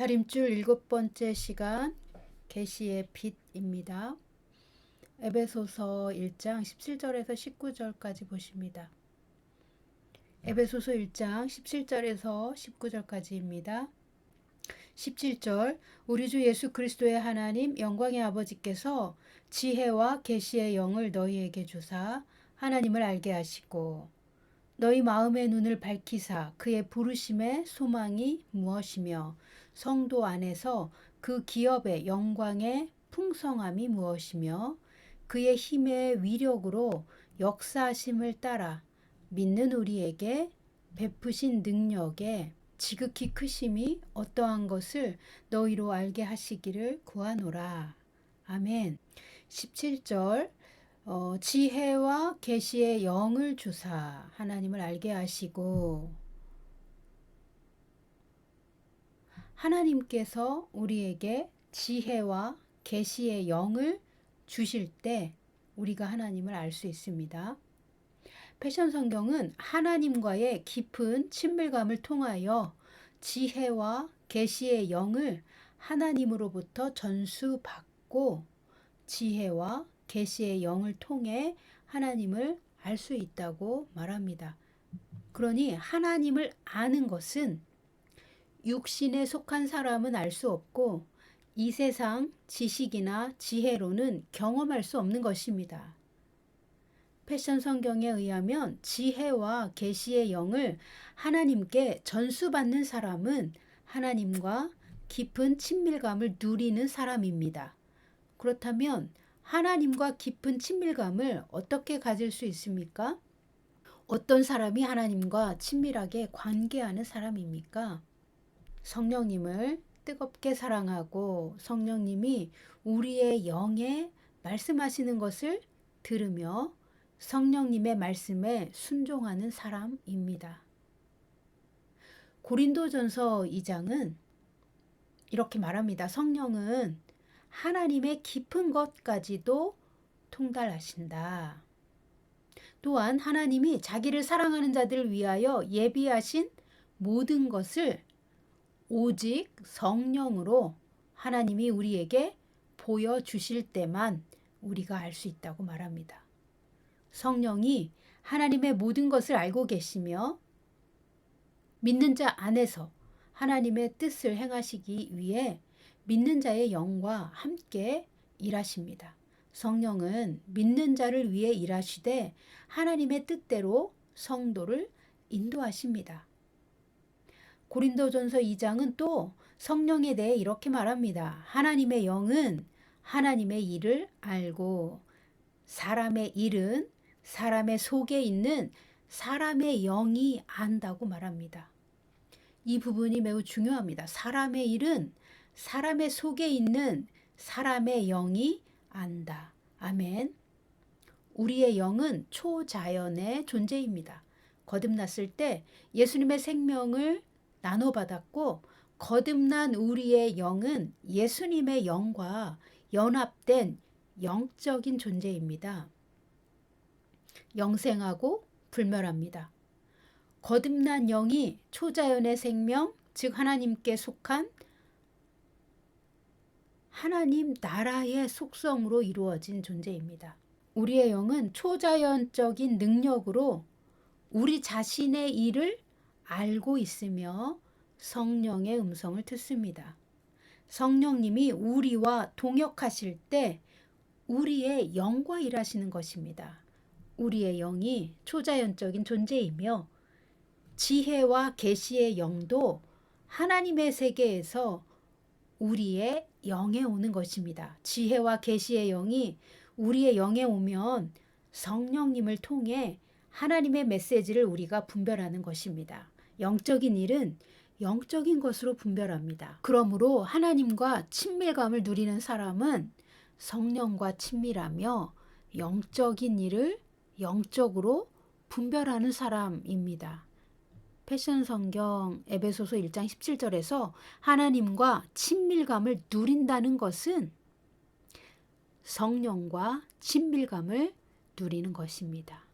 다림줄 7번째 시간 계시의 빛입니다. 에베소서 1장 17절에서 19절까지 보십니다. 에베소서 1장 17절에서 19절까지입니다. 17절 우리 주 예수 그리스도의 하나님 영광의 아버지께서 지혜와 계시의 영을 너희에게 주사 하나님을 알게 하시고 너희 마음의 눈을 밝히사 그의 부르심의 소망이 무엇이며 성도 안에서 그 기업의 영광의 풍성함이 무엇이며 그의 힘의 위력으로 역사하심을 따라 믿는 우리에게 베푸신 능력의 지극히 크심이 어떠한 것을 너희로 알게 하시기를 구하노라. 아멘. 17절 지혜와 계시의 영을 주사 하나님을 알게 하시고, 하나님께서 우리에게 지혜와 계시의 영을 주실 때 우리가 하나님을 알 수 있습니다. 패션 성경은 하나님과의 깊은 친밀감을 통하여 지혜와 계시의 영을 하나님으로부터 전수받고 지혜와 계시의 영을 통해 하나님을 알 수 있다고 말합니다. 그러니 하나님을 아는 것은 육신에 속한 사람은 알 수 없고 이 세상 지식이나 지혜로는 경험할 수 없는 것입니다. 패션 성경에 의하면 지혜와 계시의 영을 하나님께 전수받는 사람은 하나님과 깊은 친밀감을 누리는 사람입니다. 그렇다면 하나님과 깊은 친밀감을 어떻게 가질 수 있습니까? 어떤 사람이 하나님과 친밀하게 관계하는 사람입니까? 성령님을 뜨겁게 사랑하고 성령님이 우리의 영에 말씀하시는 것을 들으며 성령님의 말씀에 순종하는 사람입니다. 고린도전서 2장은 이렇게 말합니다. 성령은 하나님의 깊은 것까지도 통달하신다. 또한 하나님이 자기를 사랑하는 자들을 위하여 예비하신 모든 것을 오직 성령으로 하나님이 우리에게 보여주실 때만 우리가 알 수 있다고 말합니다. 성령이 하나님의 모든 것을 알고 계시며 믿는 자 안에서 하나님의 뜻을 행하시기 위해 믿는 자의 영과 함께 일하십니다. 성령은 믿는 자를 위해 일하시되 하나님의 뜻대로 성도를 인도하십니다. 고린도전서 2장은 또 성령에 대해 이렇게 말합니다. 하나님의 영은 하나님의 일을 알고 사람의 일은 사람의 속에 있는 사람의 영이 안다고 말합니다. 이 부분이 매우 중요합니다. 사람의 일은 사람의 속에 있는 사람의 영이 안다. 아멘. 우리의 영은 초자연의 존재입니다. 거듭났을 때 예수님의 생명을 나눠받았고 거듭난 우리의 영은 예수님의 영과 연합된 영적인 존재입니다. 영생하고 불멸합니다. 거듭난 영이 초자연의 생명, 즉 하나님께 속한 하나님 나라의 속성으로 이루어진 존재입니다. 우리의 영은 초자연적인 능력으로 우리 자신의 일을 알고 있으며 성령의 음성을 듣습니다. 성령님이 우리와 동역하실 때 우리의 영과 일하시는 것입니다. 우리의 영이 초자연적인 존재이며 지혜와 계시의 영도 하나님의 세계에서 우리의 영에 오는 것입니다. 지혜와 계시의 영이 우리의 영에 오면 성령님을 통해 하나님의 메시지를 우리가 분별하는 것입니다. 영적인 일은 영적인 것으로 분별합니다. 그러므로 하나님과 친밀감을 누리는 사람은 성령과 친밀하며 영적인 일을 영적으로 분별하는 사람입니다. 패션 성경 에베소서 1장 17절에서 하나님과 친밀감을 누린다는 것은 성령과 친밀감을 누리는 것입니다.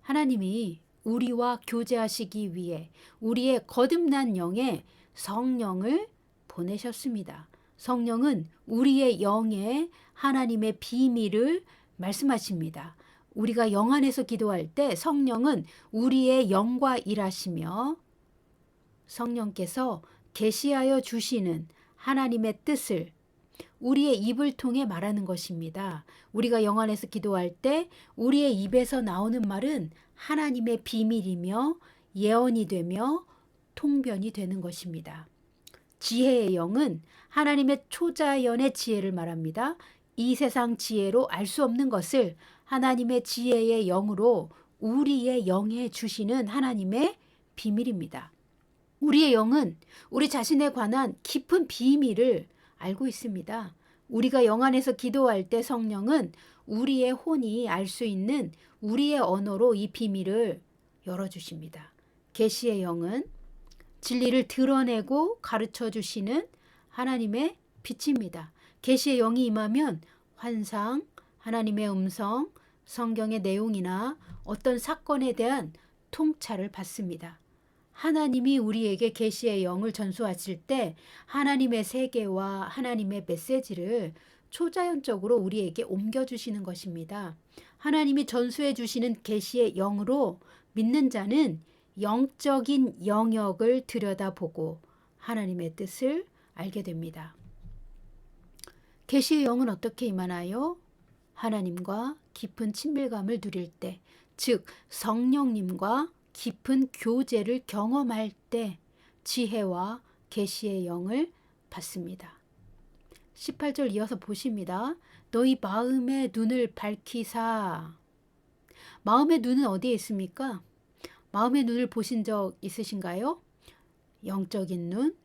하나님이 우리와 교제하시기 위해 우리의 거듭난 영에 성령을 보내셨습니다. 성령은 우리의 영에 하나님의 비밀을 말씀하십니다. 우리가 영 안에서 기도할 때 성령은 우리의 영과 일하시며 성령께서 계시하여 주시는 하나님의 뜻을 우리의 입을 통해 말하는 것입니다. 우리가 영 안에서 기도할 때 우리의 입에서 나오는 말은 하나님의 비밀이며 예언이 되며 통변이 되는 것입니다. 지혜의 영은 하나님의 초자연의 지혜를 말합니다. 이 세상 지혜로 알 수 없는 것을 하나님의 지혜의 영으로 우리의 영에 주시는 하나님의 비밀입니다. 우리의 영은 우리 자신에 관한 깊은 비밀을 알고 있습니다. 우리가 영 안에서 기도할 때 성령은 우리의 혼이 알 수 있는 우리의 언어로 이 비밀을 열어주십니다. 계시의 영은 진리를 드러내고 가르쳐 주시는 하나님의 빛입니다. 계시의 영이 임하면 환상, 하나님의 음성, 성경의 내용이나 어떤 사건에 대한 통찰을 받습니다. 하나님이 우리에게 계시의 영을 전수하실 때 하나님의 세계와 하나님의 메시지를 초자연적으로 우리에게 옮겨주시는 것입니다. 하나님이 전수해 주시는 계시의 영으로 믿는 자는 영적인 영역을 들여다보고 하나님의 뜻을 알게 됩니다. 계시의 영은 어떻게 임하나요? 하나님과 깊은 친밀감을 누릴 때, 즉 성령님과 깊은 교제를 경험할 때 지혜와 계시의 영을 받습니다. 18절 이어서 보십니다. 너희 마음의 눈을 밝히사. 마음의 눈은 어디에 있습니까? 마음의 눈을 보신 적 있으신가요? 영적인 눈,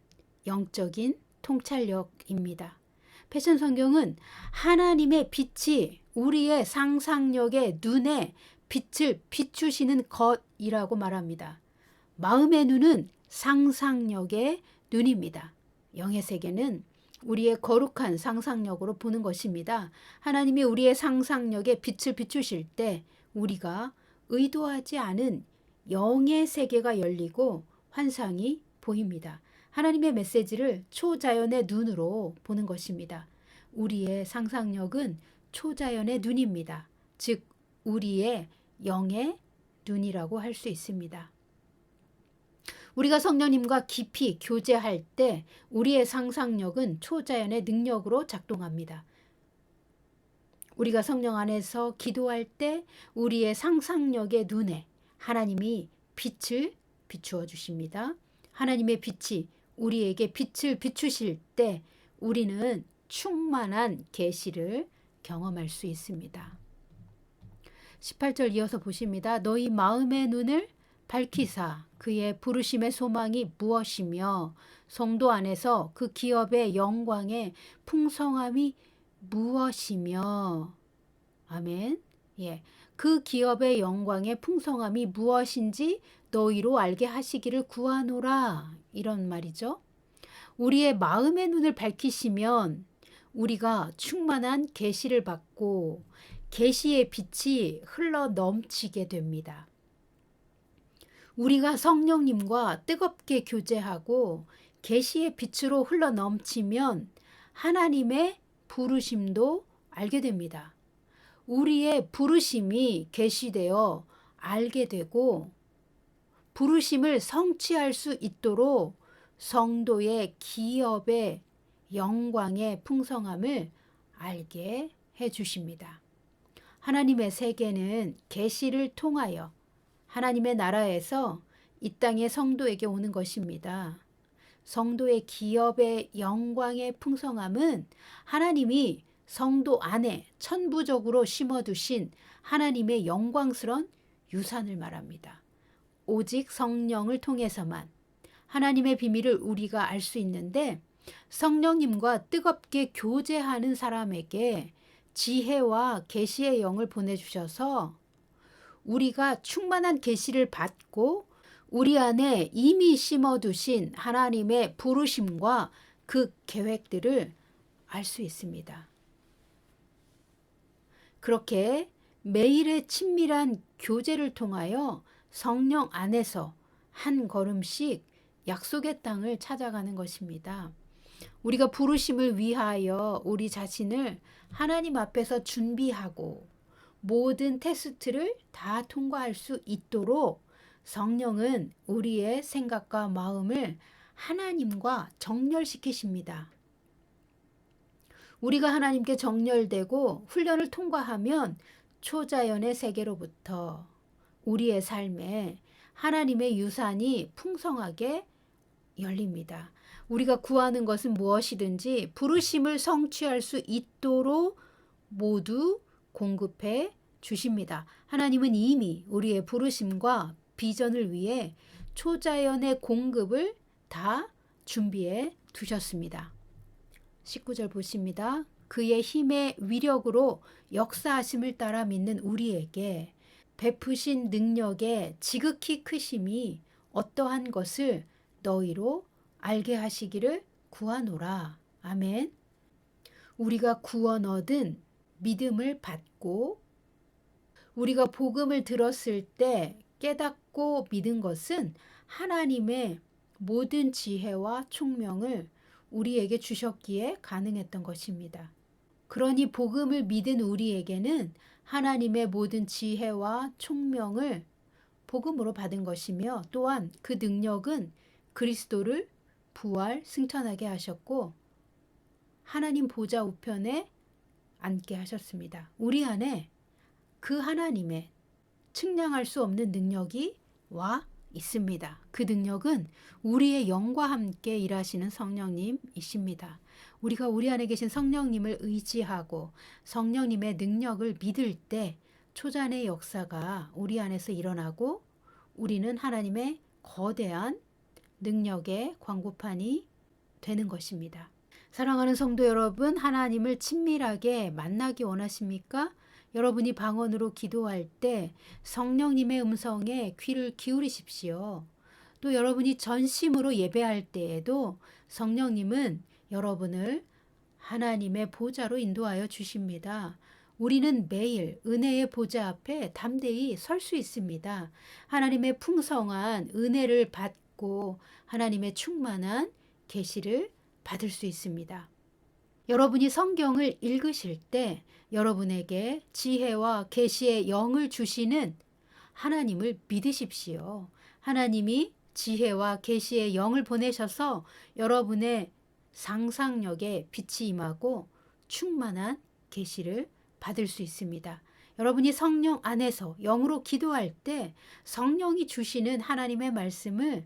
영적인 통찰력입니다. 패션 성경은 하나님의 빛이 우리의 상상력의 눈에 빛을 비추시는 것이라고 말합니다. 마음의 눈은 상상력의 눈입니다. 영의 세계는 우리의 거룩한 상상력으로 보는 것입니다. 하나님이 우리의 상상력에 빛을 비추실 때 우리가 의도하지 않은 영의 세계가 열리고 환상이 보입니다. 하나님의 메시지를 초자연의 눈으로 보는 것입니다. 우리의 상상력은 초자연의 눈입니다. 즉 우리의 영의 눈이라고 할 수 있습니다. 우리가 성령님과 깊이 교제할 때 우리의 상상력은 초자연의 능력으로 작동합니다. 우리가 성령 안에서 기도할 때 우리의 상상력의 눈에 하나님이 빛을 비추어 주십니다. 하나님의 빛이 우리에게 빛을 비추실 때 우리는 충만한 계시를 경험할 수 있습니다. 18절 이어서 보십니다. 너희 마음의 눈을 밝히사 그의 부르심의 소망이 무엇이며 성도 안에서 그 기업의 영광의 풍성함이 무엇이며 아멘. 예, 그 기업의 영광의 풍성함이 무엇인지 너희로 알게 하시기를 구하노라 이런 말이죠. 우리의 마음의 눈을 밝히시면 우리가 충만한 계시를 받고 계시의 빛이 흘러 넘치게 됩니다. 우리가 성령님과 뜨겁게 교제하고 계시의 빛으로 흘러 넘치면 하나님의 부르심도 알게 됩니다. 우리의 부르심이 계시되어 알게 되고 부르심을 성취할 수 있도록 성도의 기업의 영광의 풍성함을 알게 해 주십니다. 하나님의 세계는 계시를 통하여 하나님의 나라에서 이 땅의 성도에게 오는 것입니다. 성도의 기업의 영광의 풍성함은 하나님이 성도 안에 천부적으로 심어두신 하나님의 영광스러운 유산을 말합니다. 오직 성령을 통해서만 하나님의 비밀을 우리가 알 수 있는데 성령님과 뜨겁게 교제하는 사람에게 지혜와 계시의 영을 보내주셔서 우리가 충만한 계시를 받고 우리 안에 이미 심어두신 하나님의 부르심과 그 계획들을 알 수 있습니다. 그렇게 매일의 친밀한 교제를 통하여 성령 안에서 한 걸음씩 약속의 땅을 찾아가는 것입니다. 우리가 부르심을 위하여 우리 자신을 하나님 앞에서 준비하고 모든 테스트를 다 통과할 수 있도록 성령은 우리의 생각과 마음을 하나님과 정렬시키십니다. 우리가 하나님께 정렬되고 훈련을 통과하면 초자연의 세계로부터 우리의 삶에 하나님의 유산이 풍성하게 열립니다. 우리가 구하는 것은 무엇이든지 부르심을 성취할 수 있도록 모두 공급해 주십니다. 하나님은 이미 우리의 부르심과 비전을 위해 초자연의 공급을 다 준비해 두셨습니다. 19절 보십니다. 그의 힘의 위력으로 역사하심을 따라 믿는 우리에게 베푸신 능력의 지극히 크심이 어떠한 것을 너희로 알게 하시기를 구하노라. 아멘. 우리가 구원 얻은 믿음을 받고 우리가 복음을 들었을 때 깨닫고 믿은 것은 하나님의 모든 지혜와 총명을 우리에게 주셨기에 가능했던 것입니다. 그러니 복음을 믿은 우리에게는 하나님의 모든 지혜와 총명을 복음으로 받은 것이며 또한 그 능력은 그리스도를 부활 승천하게 하셨고 하나님 보좌 우편에 앉게 하셨습니다. 우리 안에 그 하나님의 측량할 수 없는 능력이 와 있습니다. 그 능력은 우리의 영과 함께 일하시는 성령님이십니다. 우리가 우리 안에 계신 성령님을 의지하고 성령님의 능력을 믿을 때 초자연의 역사가 우리 안에서 일어나고 우리는 하나님의 거대한 능력의 광고판이 되는 것입니다. 사랑하는 성도 여러분, 하나님을 친밀하게 만나기 원하십니까? 여러분이 방언으로 기도할 때 성령님의 음성에 귀를 기울이십시오. 또 여러분이 전심으로 예배할 때에도 성령님은 여러분을 하나님의 보좌로 인도하여 주십니다. 우리는 매일 은혜의 보좌 앞에 담대히 설 수 있습니다. 하나님의 풍성한 은혜를 받고 하나님의 충만한 계시를 받을 수 있습니다. 여러분이 성경을 읽으실 때 여러분에게 지혜와 계시의 영을 주시는 하나님을 믿으십시오. 하나님이 지혜와 계시의 영을 보내셔서 여러분의 상상력에 빛이 임하고 충만한 계시를 받을 수 있습니다. 여러분이 성령 안에서 영으로 기도할 때 성령이 주시는 하나님의 말씀을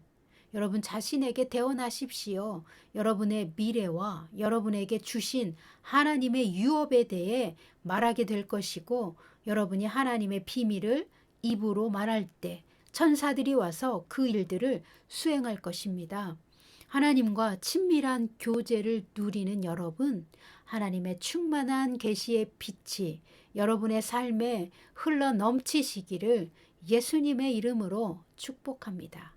여러분 자신에게 대언하십시오. 여러분의 미래와 여러분에게 주신 하나님의 유업에 대해 말하게 될 것이고 여러분이 하나님의 비밀을 입으로 말할 때 천사들이 와서 그 일들을 수행할 것입니다. 하나님과 친밀한 교제를 누리는 여러분, 하나님의 충만한 계시의 빛이 여러분의 삶에 흘러 넘치시기를 예수님의 이름으로 축복합니다.